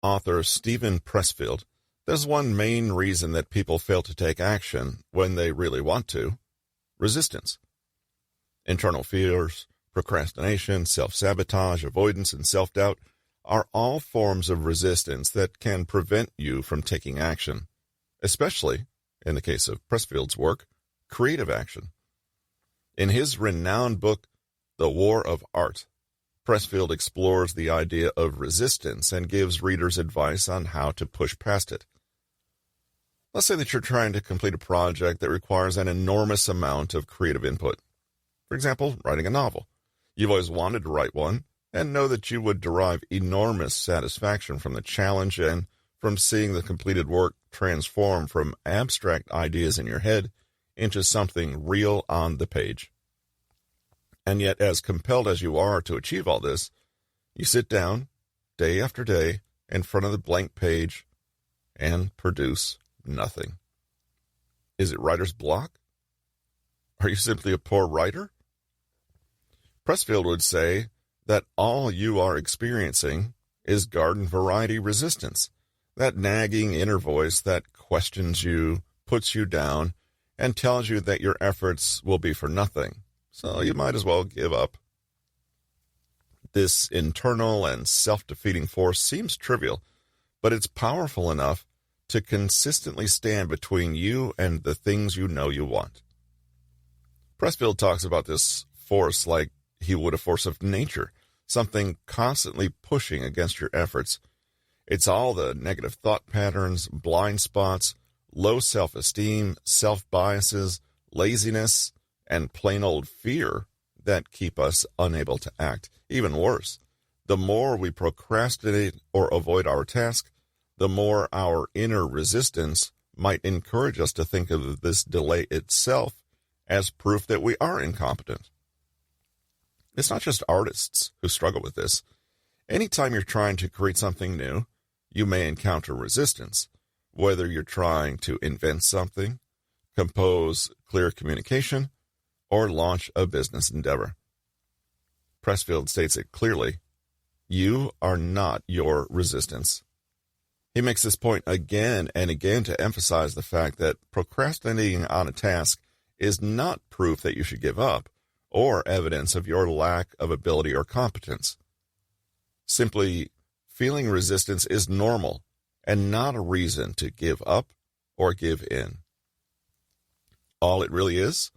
author Steven Pressfield, there's one main reason that people fail to take action when they really want to: resistance. Internal fears, procrastination, self-sabotage, avoidance, and self-doubt are all forms of resistance that can prevent you from taking action, especially, in the case of Pressfield's work, creative action. In his renowned book, The War of Art, Pressfield explores the idea of resistance and gives readers advice on how to push past it. Let's say that you're trying to complete a project that requires an enormous amount of creative input. For example, writing a novel. You've always wanted to write one and know that you would derive enormous satisfaction from the challenge and from seeing the completed work transform from abstract ideas in your head into something real on the page. And yet, as compelled as you are to achieve all this, you sit down, day after day, in front of the blank page and produce nothing. Is it writer's block? Are you simply a poor writer? Pressfield would say that all you are experiencing is garden variety resistance, that nagging inner voice that questions you, puts you down, and tells you that your efforts will be for nothing, so you might as well give up. This internal and self-defeating force seems trivial, but it's powerful enough to consistently stand between you and the things you know you want. Pressfield talks about this force like he would a force of nature, something constantly pushing against your efforts. It's all the negative thought patterns, blind spots, low self-esteem, self-biases, laziness, and plain old fear that keep us unable to act. Even worse, the more we procrastinate or avoid our task, the more our inner resistance might encourage us to think of this delay itself as proof that we are incompetent. It's not just artists who struggle with this. Anytime you're trying to create something new, you may encounter resistance, whether you're trying to invent something, compose clear communication, or launch a business endeavor. Pressfield states it clearly: you are not your resistance. He makes this point again and again to emphasize the fact that procrastinating on a task is not proof that you should give up or evidence of your lack of ability or competence. Simply, feeling resistance is normal and not a reason to give up or give in. All it really is?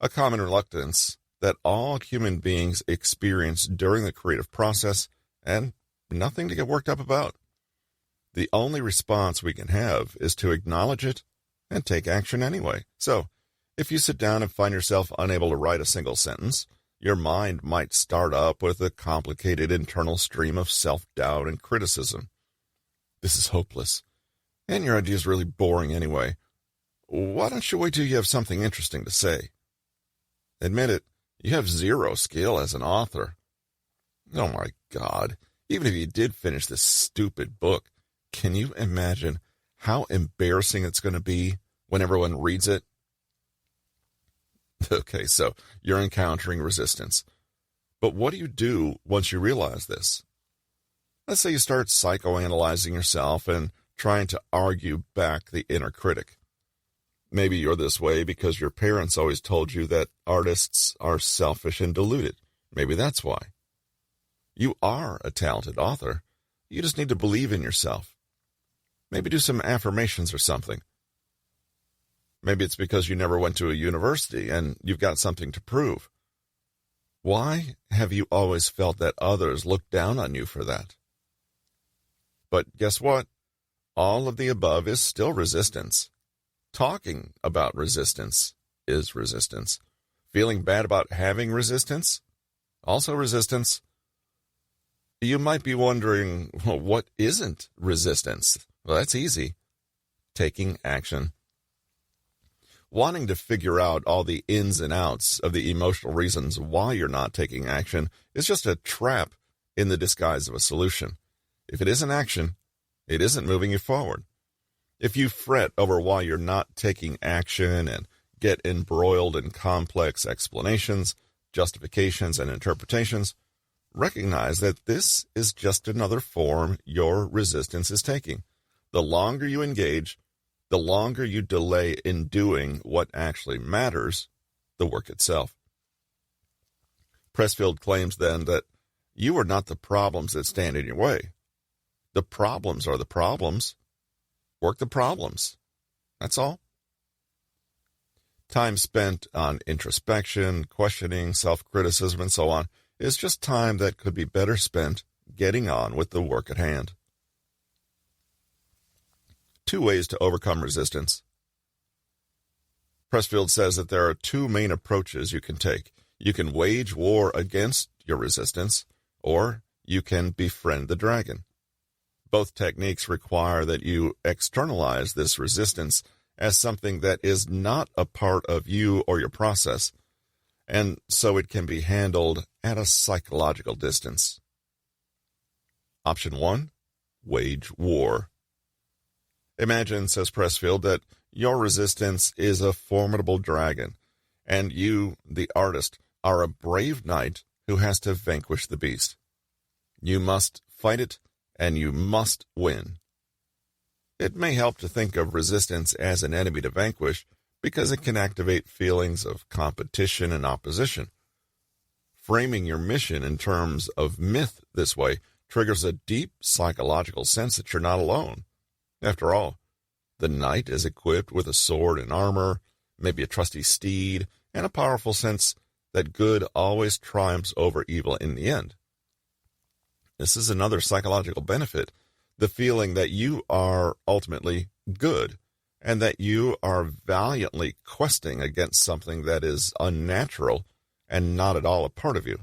A common reluctance that all human beings experience during the creative process, and nothing to get worked up about. The only response we can have is to acknowledge it and take action anyway. So, if you sit down and find yourself unable to write a single sentence, your mind might start up with a complicated internal stream of self-doubt and criticism. This is hopeless, and your idea is really boring anyway. Why don't you wait till you have something interesting to say? Admit it, you have zero skill as an author. Oh my God, even if you did finish this stupid book, can you imagine how embarrassing it's going to be when everyone reads it? Okay, so you're encountering resistance. But what do you do once you realize this? Let's say you start psychoanalyzing yourself and trying to argue back the inner critic. Maybe you're this way because your parents always told you that artists are selfish and deluded. Maybe that's why. You are a talented author. You just need to believe in yourself. Maybe do some affirmations or something. Maybe it's because you never went to a university and you've got something to prove. Why have you always felt that others look down on you for that? But guess what? All of the above is still resistance. Talking about resistance is resistance. Feeling bad about having resistance? Also resistance. You might be wondering, well, what isn't resistance? Well, that's easy. Taking action. Wanting to figure out all the ins and outs of the emotional reasons why you're not taking action is just a trap in the disguise of a solution. If it isn't action, it isn't moving you forward. If you fret over why you're not taking action and get embroiled in complex explanations, justifications, and interpretations, recognize that this is just another form your resistance is taking. The longer you engage, the longer you delay in doing what actually matters, the work itself. Pressfield claims then that you are not the problems that stand in your way. The problems are the problems. Work the problems. That's all. Time spent on introspection, questioning, self-criticism, and so on is just time that could be better spent getting on with the work at hand. 2 ways to overcome resistance. Pressfield says that there are 2 main approaches you can take. You can wage war against your resistance, or you can befriend the dragon. Both techniques require that you externalize this resistance as something that is not a part of you or your process, and so it can be handled at a psychological distance. Option 1, wage war. Imagine, says Pressfield, that your resistance is a formidable dragon, and you, the artist, are a brave knight who has to vanquish the beast. You must fight it, and you must win. It may help to think of resistance as an enemy to vanquish because it can activate feelings of competition and opposition. Framing your mission in terms of myth this way triggers a deep psychological sense that you're not alone. After all, the knight is equipped with a sword and armor, maybe a trusty steed, and a powerful sense that good always triumphs over evil in the end. This is another psychological benefit, the feeling that you are ultimately good, and that you are valiantly questing against something that is unnatural and not at all a part of you.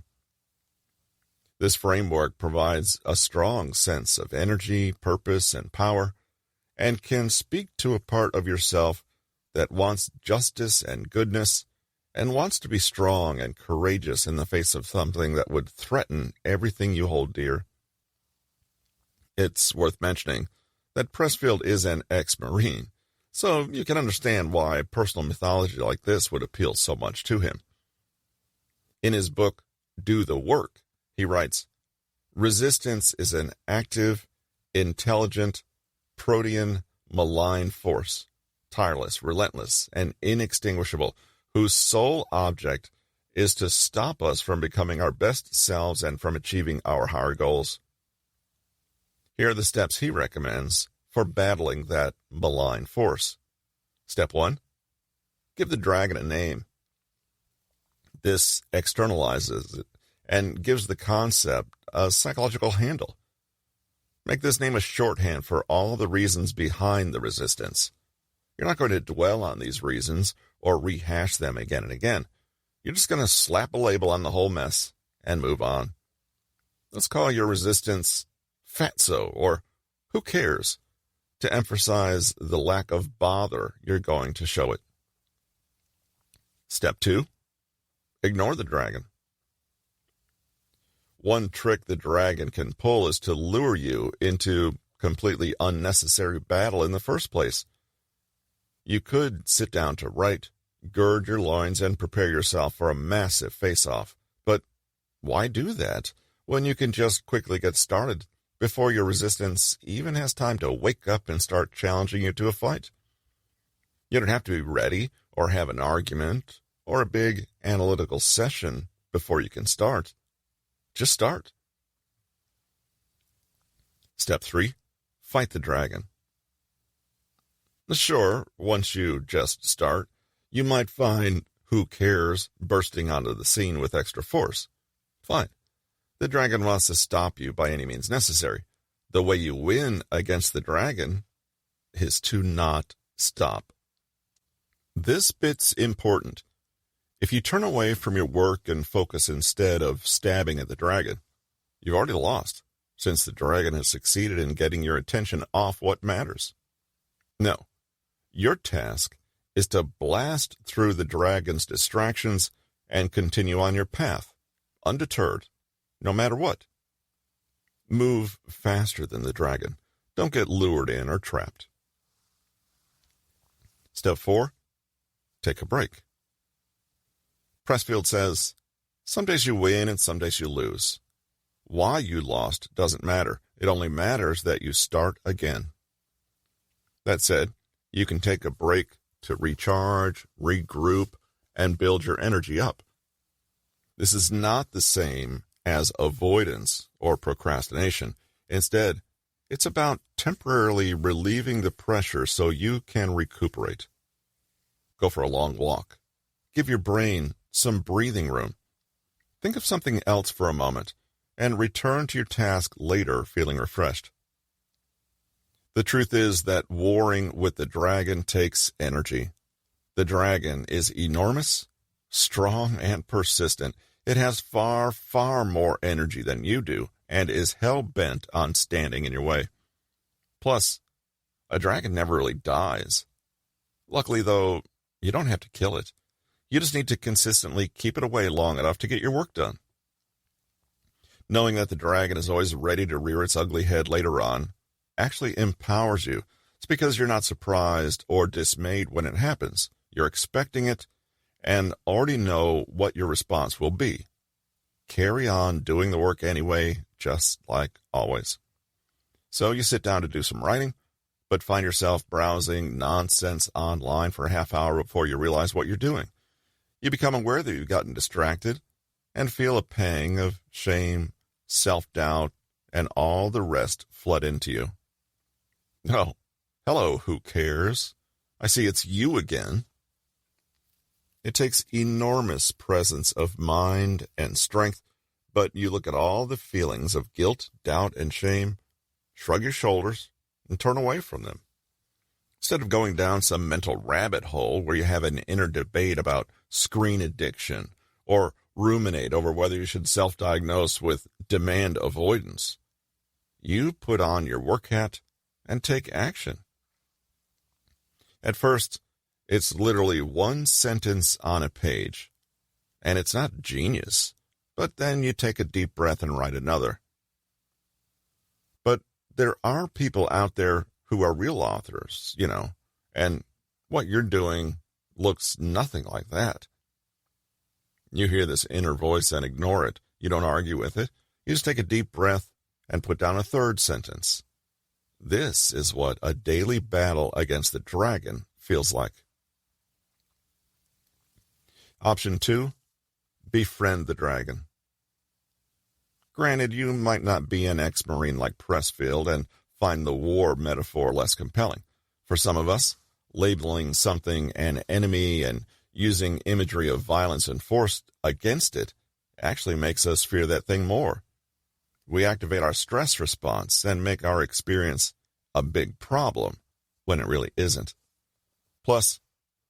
This framework provides a strong sense of energy, purpose, and power, and can speak to a part of yourself that wants justice and goodness, and wants to be strong and courageous in the face of something that would threaten everything you hold dear. It's worth mentioning that Pressfield is an ex-Marine, so you can understand why personal mythology like this would appeal so much to him. In his book, Do the Work, he writes, "Resistance is an active, intelligent, protean, malign force, tireless, relentless, and inextinguishable, whose sole object is to stop us from becoming our best selves and from achieving our higher goals." Here are the steps he recommends for battling that malign force. Step 1, give the dragon a name. This externalizes it and gives the concept a psychological handle. Make this name a shorthand for all the reasons behind the resistance. You're not going to dwell on these reasons or rehash them again and again. You're just going to slap a label on the whole mess and move on. Let's call your resistance fatso or who cares to emphasize the lack of bother you're going to show it. Step 2, ignore the dragon. One trick the dragon can pull is to lure you into completely unnecessary battle in the first place. You could sit down to write, gird your loins, and prepare yourself for a massive face-off. But why do that when you can just quickly get started before your resistance even has time to wake up and start challenging you to a fight? You don't have to be ready or have an argument or a big analytical session before you can start. Just start. Step 3, fight the dragon. Sure, once you just start, you might find who cares bursting onto the scene with extra force. Fine. The dragon wants to stop you by any means necessary. The way you win against the dragon is to not stop. This bit's important. If you turn away from your work and focus instead of stabbing at the dragon, you've already lost, since the dragon has succeeded in getting your attention off what matters. No, your task is to blast through the dragon's distractions and continue on your path, undeterred, no matter what. Move faster than the dragon. Don't get lured in or trapped. Step 4, take a break. Pressfield says, some days you win and some days you lose. Why you lost doesn't matter. It only matters that you start again. That said, you can take a break to recharge, regroup, and build your energy up. This is not the same as avoidance or procrastination. Instead, it's about temporarily relieving the pressure so you can recuperate. Go for a long walk. Give your brain some breathing room. Think of something else for a moment and return to your task later feeling refreshed. The truth is that warring with the dragon takes energy. The dragon is enormous, strong, and persistent. It has far, far more energy than you do and is hell-bent on standing in your way. Plus, a dragon never really dies. Luckily, though, you don't have to kill it. You just need to consistently keep it away long enough to get your work done. Knowing that the dragon is always ready to rear its ugly head later on actually empowers you. It's because you're not surprised or dismayed when it happens. You're expecting it and already know what your response will be. Carry on doing the work anyway, just like always. So you sit down to do some writing, but find yourself browsing nonsense online for a half hour before you realize what you're doing. You become aware that you've gotten distracted and feel a pang of shame, self-doubt, and all the rest flood into you. Oh, hello, who cares? I see it's you again. It takes enormous presence of mind and strength, but you look at all the feelings of guilt, doubt, and shame, shrug your shoulders, and turn away from them. Instead of going down some mental rabbit hole where you have an inner debate about screen addiction or ruminate over whether you should self-diagnose with demand avoidance, you put on your work hat and take action. At first, it's literally one sentence on a page, and it's not genius, but then you take a deep breath and write another. But there are people out there who are real authors, and what you're doing looks nothing like that. You hear this inner voice and ignore it. You don't argue with it. You just take a deep breath and put down a third sentence. This is what a daily battle against the dragon feels like. Option 2, befriend the dragon. Granted, you might not be an ex-Marine like Pressfield and find the war metaphor less compelling. For some of us, labeling something an enemy and using imagery of violence and force against it actually makes us fear that thing more. We activate our stress response and make our experience a big problem when it really isn't. Plus,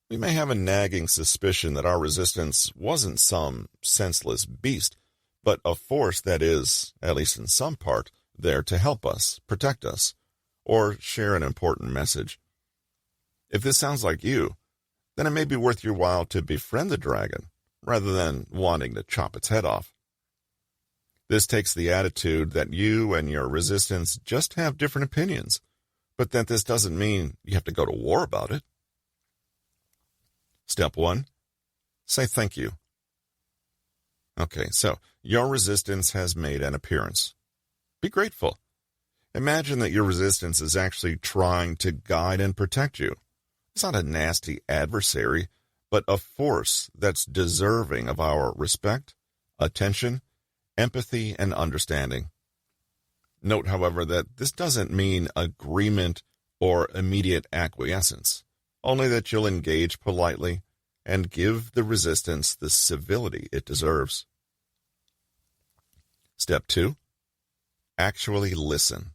we may have a nagging suspicion that our resistance wasn't some senseless beast, but a force that is, at least in some part, there to help us, protect us, or share an important message. If this sounds like you, then it may be worth your while to befriend the dragon, rather than wanting to chop its head off. This takes the attitude that you and your resistance just have different opinions, but that this doesn't mean you have to go to war about it. Step 1, say thank you. Okay, so your resistance has made an appearance. Be grateful. Imagine that your resistance is actually trying to guide and protect you. It's not a nasty adversary, but a force that's deserving of our respect, attention, empathy, and understanding. Note, however, that this doesn't mean agreement or immediate acquiescence, only that you'll engage politely and give the resistance the civility it deserves. Step 2, actually listen.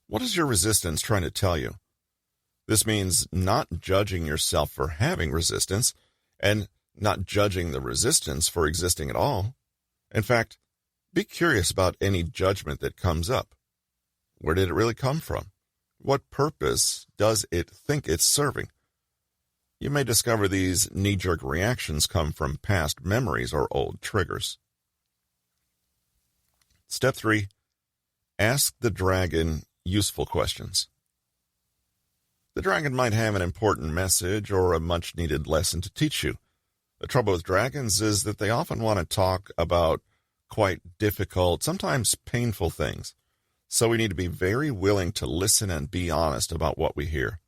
What is your resistance trying to tell you? This means not judging yourself for having resistance and not judging the resistance for existing at all. In fact, be curious about any judgment that comes up. Where did it really come from? What purpose does it think it's serving? You may discover these knee-jerk reactions come from past memories or old triggers. Step 3, ask the dragon useful questions. The dragon might have an important message or a much-needed lesson to teach you. The trouble with dragons is that they often want to talk about quite difficult, sometimes painful things. So we need to be very willing to listen and be honest about what we hear.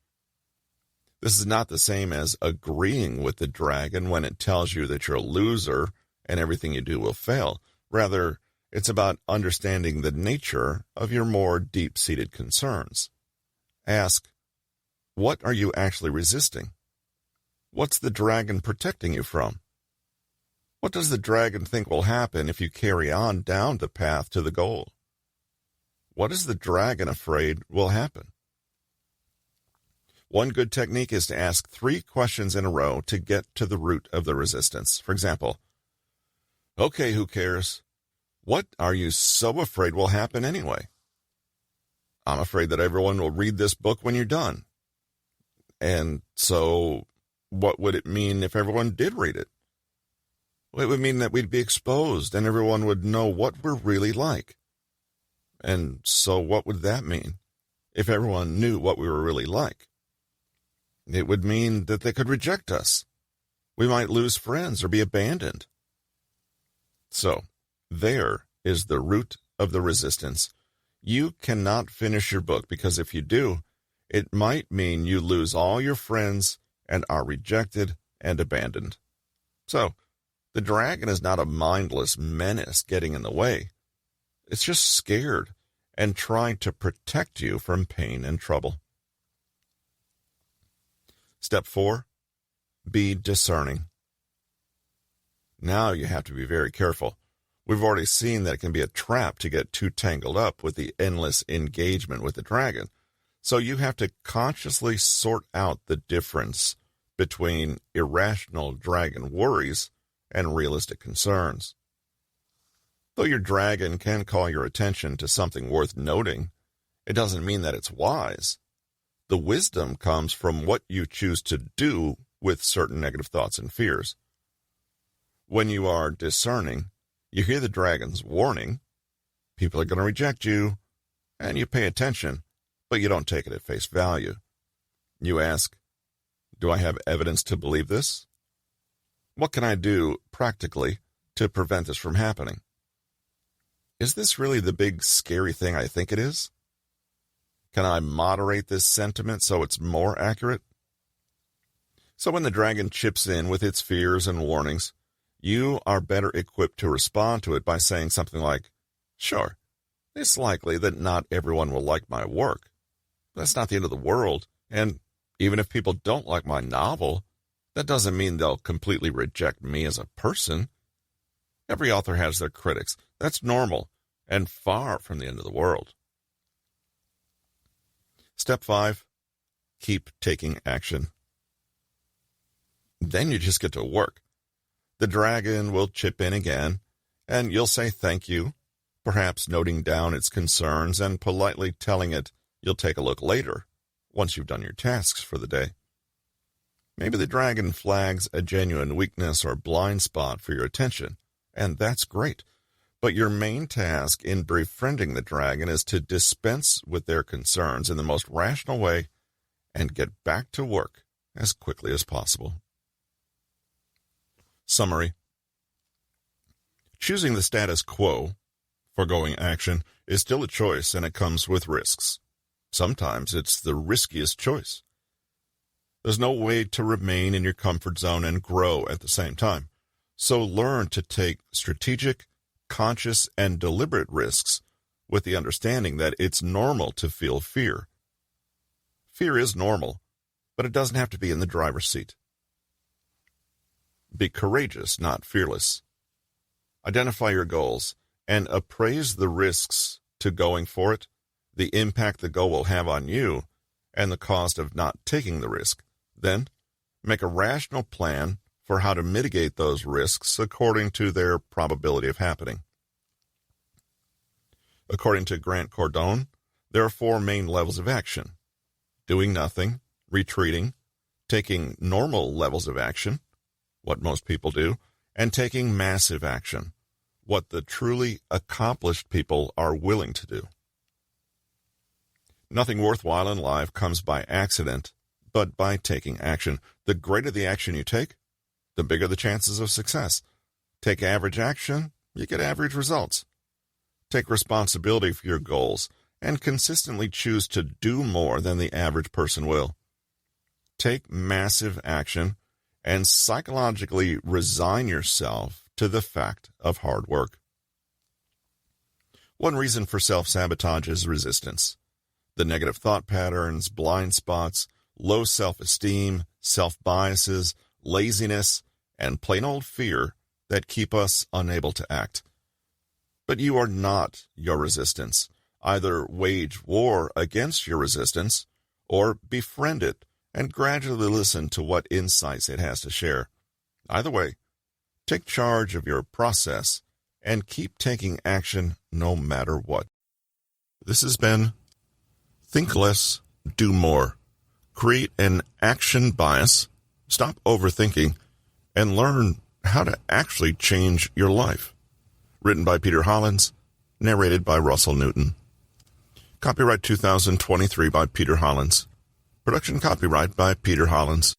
This is not the same as agreeing with the dragon when it tells you that you're a loser and everything you do will fail. Rather, it's about understanding the nature of your more deep-seated concerns. Ask, what are you actually resisting? What's the dragon protecting you from? What does the dragon think will happen if you carry on down the path to the goal? What is the dragon afraid will happen? One good technique is to ask 3 questions in a row to get to the root of the resistance. For example, okay, who cares? What are you so afraid will happen anyway? I'm afraid that everyone will read this book when you're done. And so, what would it mean if everyone did read it? Well, it would mean that we'd be exposed and everyone would know what we're really like. And so what would that mean if everyone knew what we were really like? It would mean that they could reject us. We might lose friends or be abandoned. So, there is the root of the resistance. You cannot finish your book because if you do, it might mean you lose all your friends and are rejected and abandoned. So, the dragon is not a mindless menace getting in the way. It's just scared and trying to protect you from pain and trouble. Step 4, be discerning. Now you have to be very careful. We've already seen that it can be a trap to get too tangled up with the endless engagement with the dragon. So you have to consciously sort out the difference between irrational dragon worries and realistic concerns. Though your dragon can call your attention to something worth noting, it doesn't mean that it's wise. The wisdom comes from what you choose to do with certain negative thoughts and fears. When you are discerning, you hear the dragon's warning, people are going to reject you, and you pay attention, but you don't take it at face value. You ask, do I have evidence to believe this? What can I do practically to prevent this from happening? Is this really the big scary thing I think it is? Can I moderate this sentiment so it's more accurate? So when the dragon chips in with its fears and warnings, you are better equipped to respond to it by saying something like, sure, it's likely that not everyone will like my work. That's not the end of the world, and even if people don't like my novel, that doesn't mean they'll completely reject me as a person. Every author has their critics. That's normal and far from the end of the world. Step 5, keep taking action. Then you just get to work. The dragon will chip in again, and you'll say thank you, perhaps noting down its concerns and politely telling it you'll take a look later, once you've done your tasks for the day. Maybe the dragon flags a genuine weakness or blind spot for your attention, and that's great. But your main task in befriending the dragon is to dispense with their concerns in the most rational way and get back to work as quickly as possible. Summary. Choosing the status quo, foregoing action, is still a choice and it comes with risks. Sometimes it's the riskiest choice. There's no way to remain in your comfort zone and grow at the same time. So learn to take strategic, conscious, and deliberate risks with the understanding that it's normal to feel fear. Fear is normal, but it doesn't have to be in the driver's seat. Be courageous, not fearless. Identify your goals and appraise the risks to going for it, the impact the goal will have on you, and the cost of not taking the risk. Then, make a rational plan for how to mitigate those risks according to their probability of happening. According to Grant Cardone, there are 4 main levels of action: doing nothing, retreating, taking normal levels of action, what most people do, and taking massive action, what the truly accomplished people are willing to do. Nothing worthwhile in life comes by accident, but by taking action. The greater the action you take, the bigger the chances of success. Take average action, you get average results. Take responsibility for your goals and consistently choose to do more than the average person will. Take massive action and psychologically resign yourself to the fact of hard work. One reason for self-sabotage is resistance. The negative thought patterns, blind spots, low self-esteem, self-biases, laziness, and plain old fear that keep us unable to act. But you are not your resistance. Either wage war against your resistance or befriend it and gradually listen to what insights it has to share. Either way, take charge of your process and keep taking action no matter what. This has been Think Less, Do More. Create an action bias, stop overthinking, and learn how to actually change your life. Written by Peter Hollins, narrated by Russell Newton. Copyright 2023 by Peter Hollins. Production copyright by Peter Hollins.